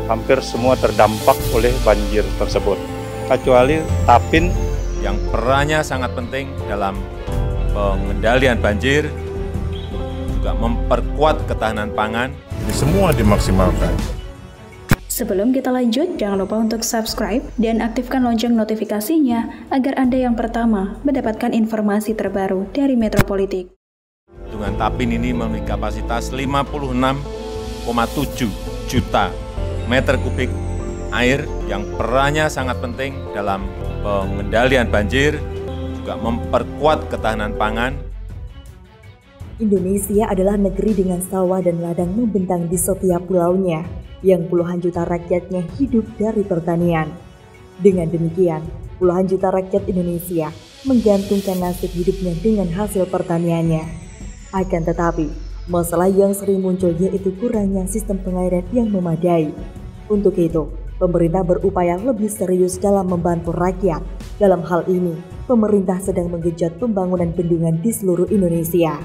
hampir semua terdampak oleh banjir tersebut, kecuali Tapin yang perannya sangat penting dalam pengendalian banjir, juga memperkuat ketahanan pangan. Jadi semua dimaksimalkan. Sebelum kita lanjut, jangan lupa untuk subscribe dan aktifkan lonceng notifikasinya agar Anda yang pertama mendapatkan informasi terbaru dari Metropolitik. Bendungan Tapin ini memiliki kapasitas 56,7 juta meter kubik air yang perannya sangat penting dalam pengendalian banjir, juga memperkuat ketahanan pangan. Indonesia adalah negeri dengan sawah dan ladang membentang di setiap pulaunya, yang puluhan juta rakyatnya hidup dari pertanian. Dengan demikian, puluhan juta rakyat Indonesia menggantungkan nasib hidupnya dengan hasil pertaniannya. Akan tetapi, masalah yang sering muncul yaitu kurangnya sistem pengairan yang memadai. Untuk itu, pemerintah berupaya lebih serius dalam membantu rakyat. Dalam hal ini, pemerintah sedang menggenjot pembangunan bendungan di seluruh Indonesia.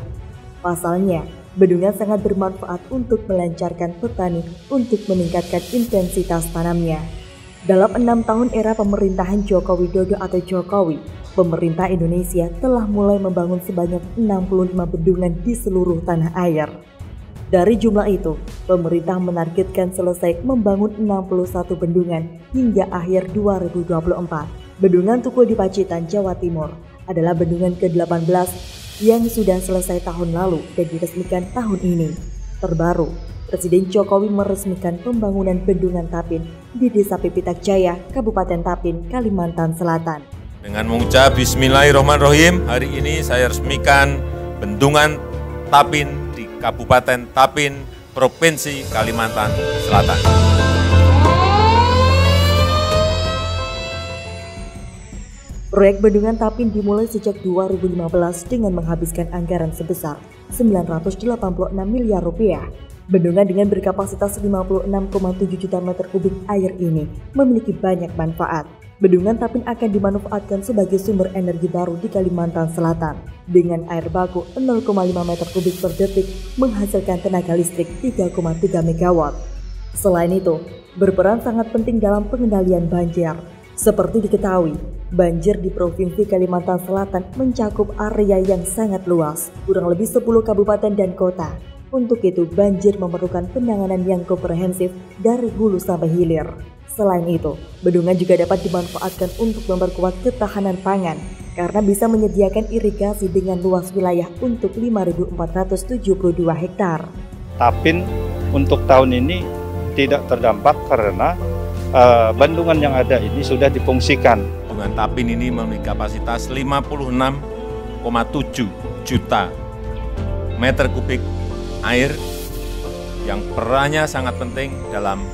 Pasalnya, bendungan sangat bermanfaat untuk melancarkan petani untuk meningkatkan intensitas tanamnya. Dalam 6 tahun era pemerintahan Joko Widodo atau Jokowi, pemerintah Indonesia telah mulai membangun sebanyak 65 bendungan di seluruh tanah air. Dari jumlah itu, pemerintah menargetkan selesai membangun 61 bendungan hingga akhir 2024. Bendungan Tugu di Pacitan, Jawa Timur adalah bendungan ke-18 yang sudah selesai tahun lalu dan diresmikan tahun ini. Terbaru, Presiden Jokowi meresmikan pembangunan Bendungan Tapin di Desa Pipitak Jaya, Kabupaten Tapin, Kalimantan Selatan. Dengan mengucap Bismillahirrahmanirrahim, hari ini saya resmikan Bendungan Tapin di Kabupaten Tapin, Provinsi Kalimantan Selatan. Proyek Bendungan Tapin dimulai sejak 2015 dengan menghabiskan anggaran sebesar 986 miliar rupiah. Bendungan dengan berkapasitas 56,7 juta meter kubik air ini memiliki banyak manfaat. Bendungan Tapin akan dimanfaatkan sebagai sumber energi baru di Kalimantan Selatan. Dengan air baku 0,5 meter kubik per detik menghasilkan tenaga listrik 3,3 megawatt. Selain itu, berperan sangat penting dalam pengendalian banjir. Seperti diketahui, banjir di Provinsi Kalimantan Selatan mencakup area yang sangat luas, kurang lebih 10 kabupaten dan kota. Untuk itu, banjir memerlukan penanganan yang komprehensif dari hulu sampai hilir. Selain itu, bendungan juga dapat dimanfaatkan untuk memperkuat ketahanan pangan karena bisa menyediakan irigasi dengan luas wilayah untuk 5.472 hektar. Tapin untuk tahun ini tidak terdampak karena bendungan yang ada ini sudah difungsikan. Bendungan Tapin ini memiliki kapasitas 56,7 juta meter kubik air yang perannya sangat penting dalam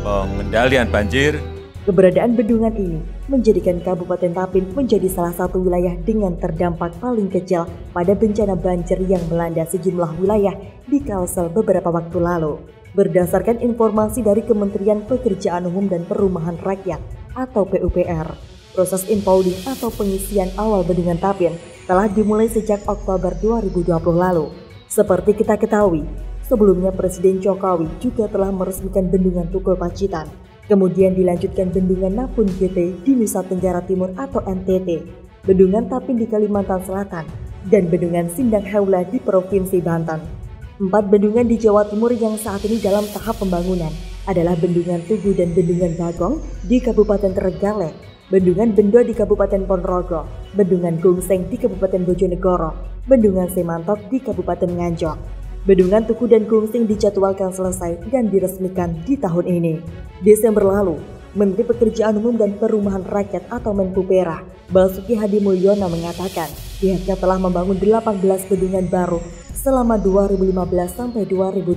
pengendalian banjir. Keberadaan bendungan ini menjadikan Kabupaten Tapin menjadi salah satu wilayah dengan terdampak paling kecil pada bencana banjir yang melanda sejumlah wilayah di Kalsel beberapa waktu lalu. Berdasarkan informasi dari Kementerian Pekerjaan Umum dan Perumahan Rakyat atau PUPR, proses impounding atau pengisian awal Bendungan Tapin telah dimulai sejak Oktober 2020 lalu. Seperti kita ketahui, sebelumnya Presiden Jokowi juga telah meresmikan Bendungan Tugu Pacitan, kemudian dilanjutkan Bendungan Napun GT di Nusa Tenggara Timur atau NTT, Bendungan Tapin di Kalimantan Selatan, dan Bendungan Sindang Heula di Provinsi Banten. 4 bendungan di Jawa Timur yang saat ini dalam tahap pembangunan adalah Bendungan Tugu dan Bendungan Bagong di Kabupaten Trenggalek, Bendungan Bendo di Kabupaten Ponorogo, Bendungan Gungseng di Kabupaten Bojonegoro, Bendungan Semantok di Kabupaten Nganjuk. Bendungan Tugu dan Gungseng dijadwalkan selesai dan diresmikan di tahun ini. Desember lalu, Menteri Pekerjaan Umum dan Perumahan Rakyat atau Menpupera, Basuki Hadi Mulyono mengatakan pihaknya telah membangun 18 bendungan baru selama 2015 sampai 2020.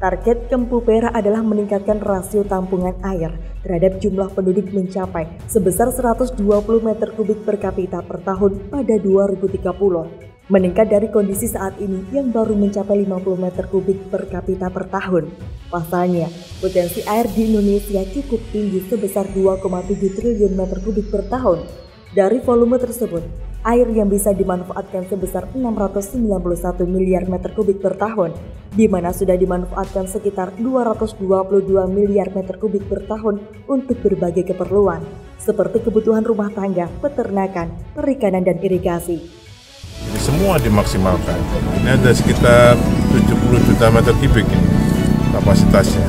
Target Kempupera adalah meningkatkan rasio tampungan air terhadap jumlah penduduk mencapai sebesar 120 meter kubik per kapita per tahun pada 2030. Meningkat dari kondisi saat ini yang baru mencapai 50 meter kubik per kapita per tahun. Pasalnya, potensi air di Indonesia cukup tinggi sebesar 2,7 triliun meter kubik per tahun. Dari volume tersebut, air yang bisa dimanfaatkan sebesar 691 miliar meter kubik per tahun, di mana sudah dimanfaatkan sekitar 222 miliar meter kubik per tahun untuk berbagai keperluan, seperti kebutuhan rumah tangga, peternakan, perikanan, dan irigasi. Ini semua dimaksimalkan. Ini ada sekitar 70 juta meter kubik ini kapasitasnya.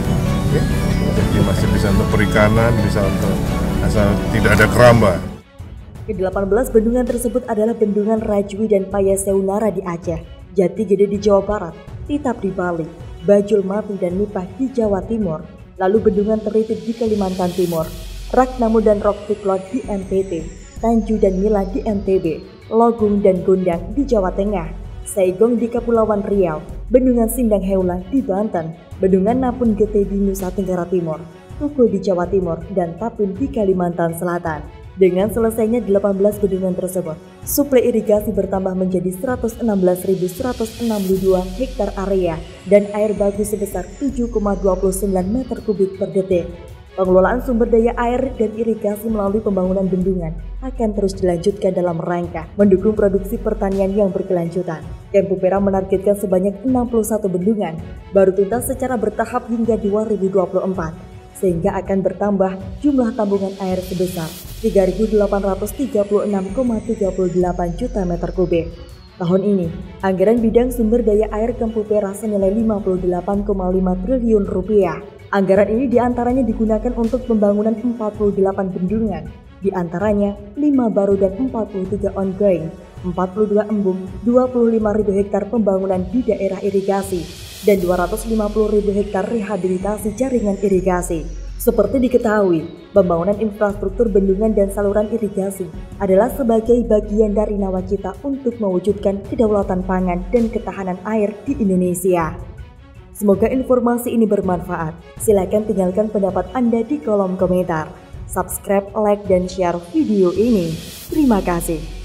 Jadi masih bisa untuk perikanan, bisa untuk asal tidak ada keramba. Ke-18 bendungan tersebut adalah Bendungan Rajwi dan Payaseunara di Aceh, Jati Gede di Jawa Barat, Titap di Bali, Bajul Mati dan Nipah di Jawa Timur, lalu Bendungan Teritit di Kalimantan Timur, Ragnamo dan Rok Tiklot di NTT, Tanju dan Mila di NTB, Logung dan Gondang di Jawa Tengah, Saigong di Kepulauan Riau, Bendungan Sindang Heula di Banten, Bendungan Napun Gete di Nusa Tenggara Timur, Tuku di Jawa Timur, dan Tapin di Kalimantan Selatan. Dengan selesainya 18 bendungan tersebut, suplai irigasi bertambah menjadi 116.162 hektar area dan air baku sebesar 7,29 meter kubik per detik. Pengelolaan sumber daya air dan irigasi melalui pembangunan bendungan akan terus dilanjutkan dalam rangka mendukung produksi pertanian yang berkelanjutan. Kempu Perak menargetkan sebanyak 61 bendungan baru tuntas secara bertahap hingga 2024, sehingga akan bertambah jumlah tambungan air sebesar 3.836,38 juta meter kubik. Tahun ini, anggaran bidang sumber daya air Kempu Perak senilai 58,5 triliun rupiah. Anggaran ini diantaranya digunakan untuk pembangunan 48 bendungan, diantaranya 5 baru dan 43 ongoing, 42 embung, 25.000 hektar pembangunan di daerah irigasi, dan 250.000 hektar rehabilitasi jaringan irigasi. Seperti diketahui, pembangunan infrastruktur bendungan dan saluran irigasi adalah sebagai bagian dari nawacita untuk mewujudkan kedaulatan pangan dan ketahanan air di Indonesia. Semoga informasi ini bermanfaat. Silakan tinggalkan pendapat Anda di kolom komentar. Subscribe, like, dan share video ini. Terima kasih.